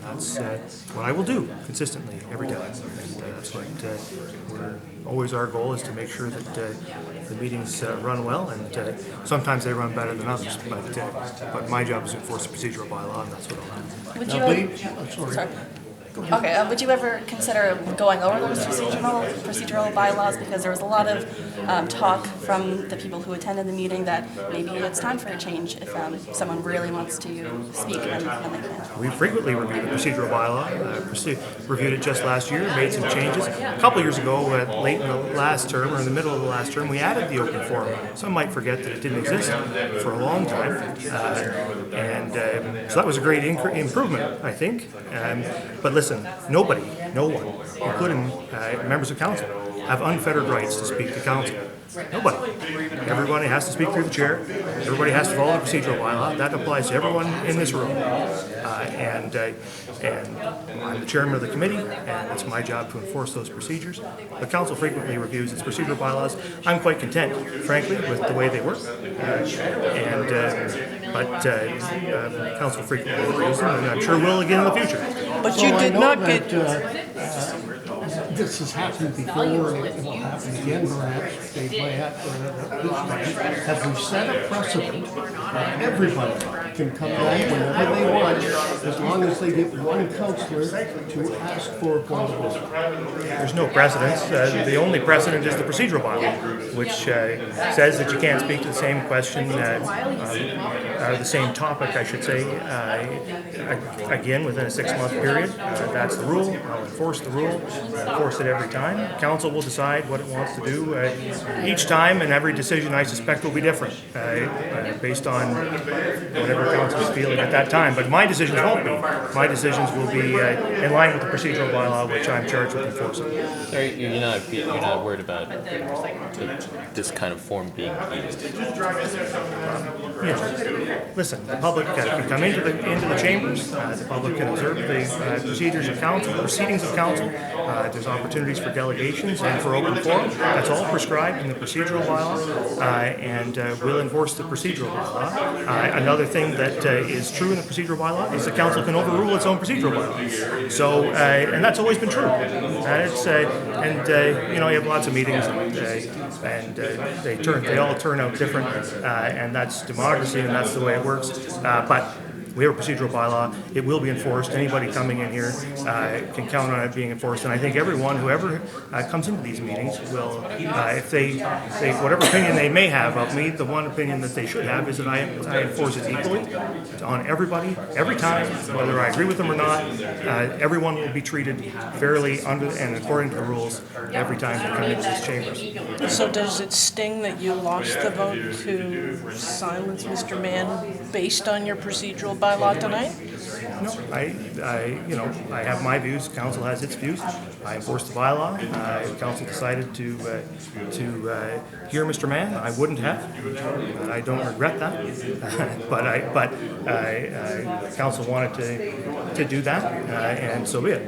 that's what I will do consistently every time. And that's what our goal is to make sure that the meetings run well, and sometimes they run better than others. But my job is to enforce the procedural bylaw, and that's what I'll do. Sorry. Okay, would you ever consider going over those procedural bylaws? Because there was a lot of talk from the people who attended the meeting that maybe it's time for a change if someone really wants to speak and they can. We frequently review the procedural bylaw. Reviewed it just last year, made some changes. A couple of years ago, late in the last term or in the middle of the last term, we added the open forum. Some might forget that it didn't exist for a long time, so that was a great improvement, I think. But listen, no one, including members of council, have unfettered rights to speak to council. Nobody. Everybody has to speak through the chair. Everybody has to follow the procedural bylaw. That applies to everyone in this room. And I'm the chairman of the committee, and it's my job to enforce those procedures. The council frequently reviews its procedural bylaws. I'm quite content, frankly, with the way they work. But council frequently reviews them, and I'm sure will again in the future. But you did not get... This has happened before, and it will happen again perhaps. They might have we set a precedent that everybody can come back whenever they want, as long as they get one councillor to ask for a point of order. There's no precedence. The only precedent is the procedural bylaw, which says that you can't speak to the same question, or the same topic, I should say, again within a 6-month period. That's the rule. I'll enforce the rule. Enforce it every time. Council will decide what it wants to do each time, and every decision I suspect will be different based on whatever council is feeling at that time. But my decisions won't be. My decisions will be in line with the procedural bylaw, which I'm charged with enforcing. You're not worried about this kind of form being used? Listen, the public can come into the chambers. The public can observe the procedures of council, proceedings of council. There's opportunities for delegations and for open forum. That's all prescribed in the procedural bylaw, and we'll enforce the procedural bylaw. Another thing that is true in the procedural bylaw is the council can overrule its own procedural bylaw. So, and that's always been true. You have lots of meetings, and they all turn out different, and that's democracy, and that's the way it works. But we have a procedural bylaw. It will be enforced. Anybody coming in here can count on it being enforced. And I think whoever comes into these meetings will, if they whatever opinion they may have of me, the one opinion that they should have is that I enforce it equally on everybody, every time, whether I agree with them or not. Everyone will be treated fairly under and according to the rules every time they come into these chambers. So does it sting that you lost the vote to silence Mr. Mann based on your procedural bylaw tonight? No, I have my views. Council has its views. I enforced the bylaw. Council decided to hear Mr. Mann. I wouldn't have. I don't regret that. but council wanted to do that, and so be it.